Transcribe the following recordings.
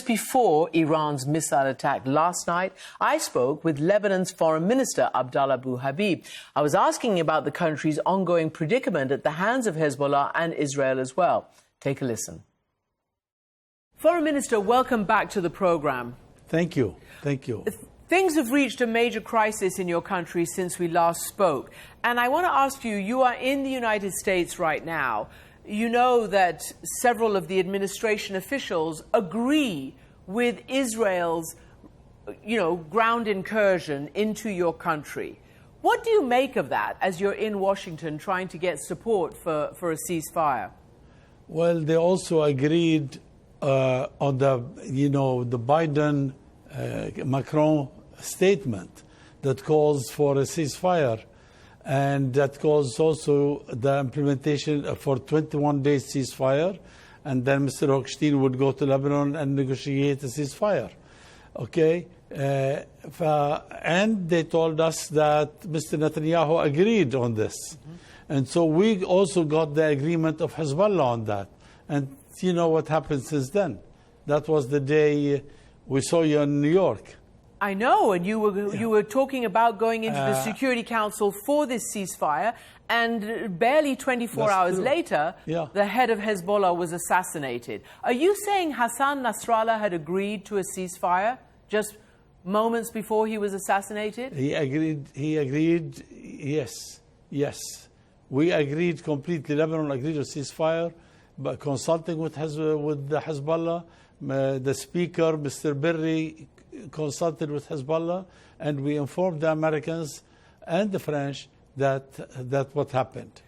Just before Iran's missile attack last night, I spoke with Lebanon's Foreign Minister, Abdallah Bouhabib. I was asking about the country's ongoing predicament at the hands of Hezbollah and Israel as well. Take a listen. Foreign Minister, welcome back to the programme. Thank you. Thank you. Things have reached a major crisis in your country since we last spoke. And I want to ask you, you are in the United States right now. You know that several of the administration officials agree with Israel's, ground incursion into your country. What do you make of that as you're in Washington trying to get support for a ceasefire? Well, they also agreed on the Biden Macron statement that calls for a ceasefire, and that calls also the implementation for 21 days ceasefire, and then Mr. Hochstein would go to Lebanon and negotiate a ceasefire. Okay? And they told us that Mr. Netanyahu agreed on this. Mm-hmm. And so we also got the agreement of Hezbollah on that. And you know what happened since then? That was the day we saw you in New York. I know, and you were talking about going into the Security Council for this ceasefire, and barely 24 hours later, the head of Hezbollah was assassinated. Are you saying Hassan Nasrallah had agreed to a ceasefire just moments before he was assassinated? He agreed, yes. We agreed completely. Lebanon agreed to ceasefire, but consulting with the Hezbollah. The speaker, Mr. Berry, consulted with Hezbollah, and we informed the Americans and the French that what happened.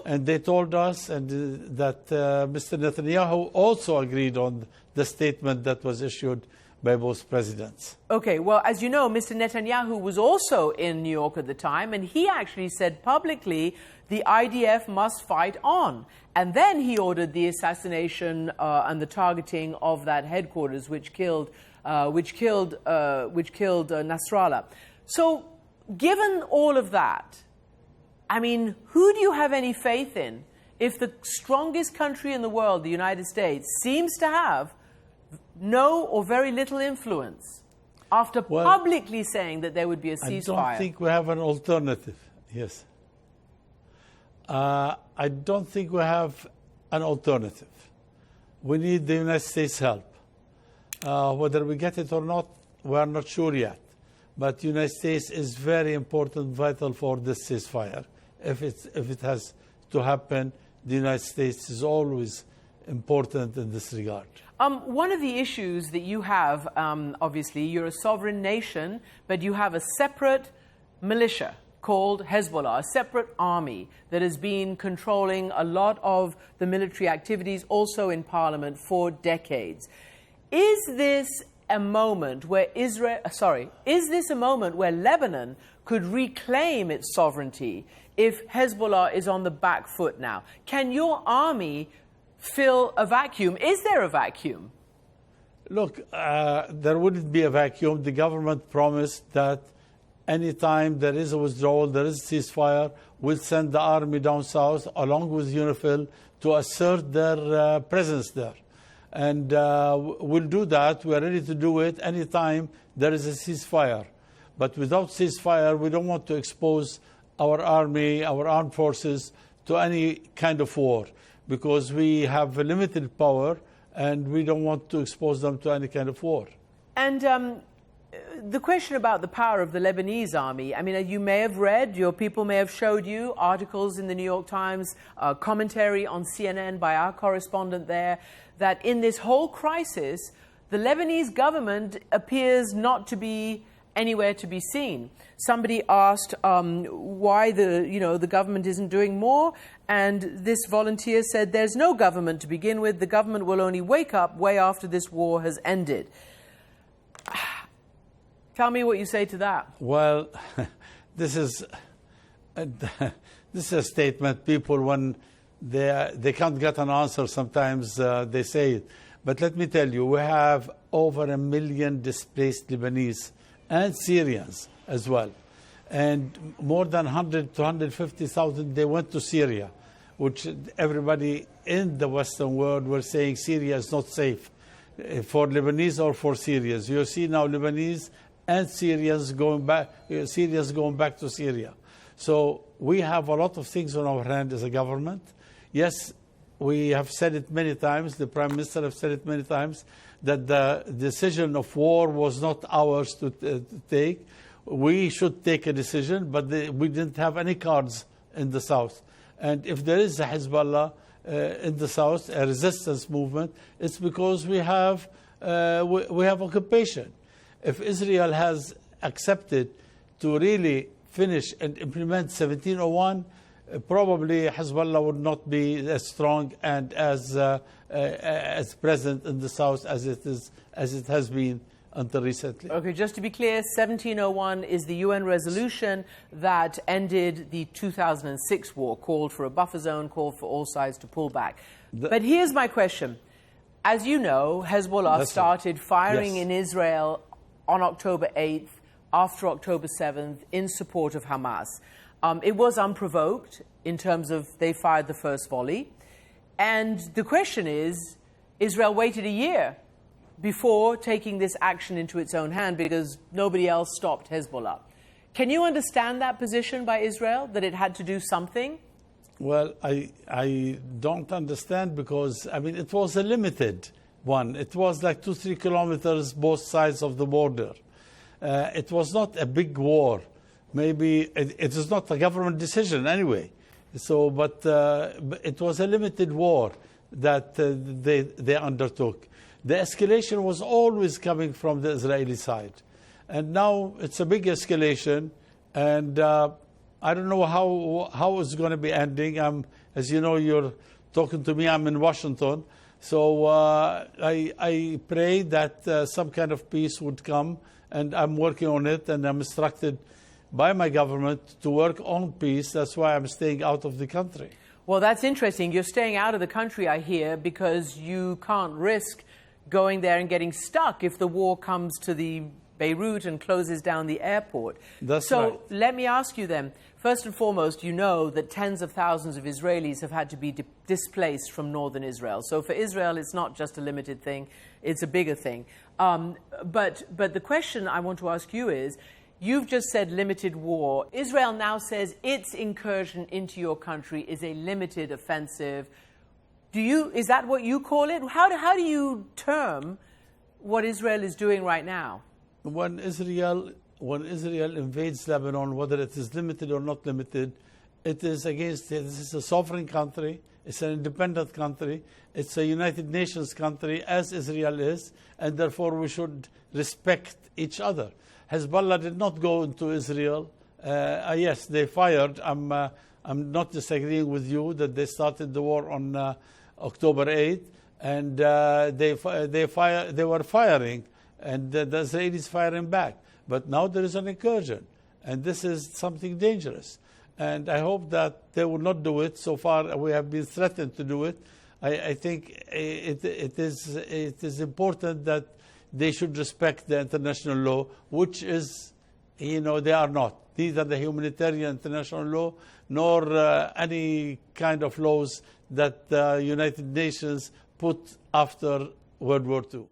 And they told us that Mr. Netanyahu also agreed on the statement that was issued by both presidents. Okay, well, as you know, Mr. Netanyahu was also in New York at the time, and he actually said publicly the IDF must fight on. And then he ordered the assassination and the targeting of that headquarters, which killed Nasrallah. So, given all of that, I mean, who do you have any faith in if the strongest country in the world, the United States, seems to have no or very little influence after publicly saying that there would be a ceasefire? I don't think we have an alternative. Yes. I don't think we have an alternative. We need the United States' help. Whether we get it or not, we are not sure yet. But the United States is very important, vital for this ceasefire. If it has to happen, the United States is always important in this regard. One of the issues that you have, obviously, you're a sovereign nation, but you have a separate militia called Hezbollah, a separate army that has been controlling a lot of the military activities, also in parliament, for decades. Is this a moment where Lebanon could reclaim its sovereignty if Hezbollah is on the back foot now? Can your army fill a vacuum? Is there a vacuum? Look, there wouldn't be a vacuum. The government promised that anytime there is a withdrawal, there is a ceasefire, we'll send the army down south along with UNIFIL to assert their presence there. And we'll do that. We're ready to do it anytime there is a ceasefire. But without ceasefire, we don't want to expose our army, our armed forces, to any kind of war, because we have a limited power and we don't want to expose them to any kind of war. And the question about the power of the Lebanese army, I mean, you may have read, your people may have showed you articles in the New York Times, commentary on CNN by our correspondent there, that in this whole crisis, the Lebanese government appears not to be anywhere to be seen. Somebody asked why the government isn't doing more, and this volunteer said there's no government to begin with. The government will only wake up way after this war has ended. Tell me what you say to that. Well, this is a statement. People, when they can't get an answer, sometimes they say it. But let me tell you, we have over 1 million displaced Lebanese and Syrians as well. And more than 100 to 150,000, they went to Syria, which everybody in the Western world were saying Syria is not safe. for Lebanese or for Syrians. You see now Lebanese and Syrians going back to Syria. So we have a lot of things on our hand as a government. Yes, we have said it many times, the Prime Minister has said it many times, that the decision of war was not ours to take. We should take a decision, but we didn't have any cards in the south. And if there is a Hezbollah in the south, a resistance movement, it's because we have occupation. If Israel has accepted to really finish and implement 1701, probably Hezbollah would not be as strong and as present in the south as it has been until recently. Okay, just to be clear, 1701 is the UN resolution that ended the 2006 war, called for a buffer zone, called for all sides to pull back. But here's my question. As you know, Hezbollah started firing in Israel on October 8th, after October 7th, in support of Hamas. It was unprovoked in terms of they fired the first volley. And the question is, Israel waited a year before taking this action into its own hand because nobody else stopped Hezbollah. Can you understand that position by Israel, that it had to do something? Well, I don't understand because, I mean, it was a limited one. It was like 2-3 kilometers both sides of the border. It was not a big war. Maybe it is not a government decision anyway. So, but it was a limited war that they undertook. The escalation was always coming from the Israeli side. And now it's a big escalation. And I don't know how it's going to be ending. As you know, you're talking to me. I'm in Washington. So I pray that some kind of peace would come. And I'm working on it. And I'm instructed by my government to work on peace. That's why I'm staying out of the country. Well, that's interesting. You're staying out of the country, I hear, because you can't risk going there and getting stuck if the war comes to the Beirut and closes down the airport. That's right. So let me ask you then, first and foremost, you know that tens of thousands of Israelis have had to be displaced from northern Israel. So for Israel, it's not just a limited thing, it's a bigger thing. But the question I want to ask you is, you've just said limited war. Israel now says its incursion into your country is a limited offensive. Is that what you call it? How do you term what Israel is doing right now? When Israel invades Lebanon, whether it is limited or not limited, it is against. This is a sovereign country. It's an independent country. It's a United Nations country, as Israel is, and therefore we should respect each other. Hezbollah did not go into Israel. Yes, they fired. I'm not disagreeing with you that they started the war on October 8th, and they were firing, and the Israelis firing back. But now there is an incursion, and this is something dangerous. And I hope that they will not do it. So far, we have been threatened to do it. I think it is important that they should respect the international law, which is, they are not. Neither the humanitarian international law nor any kind of laws that the United Nations put after World War II.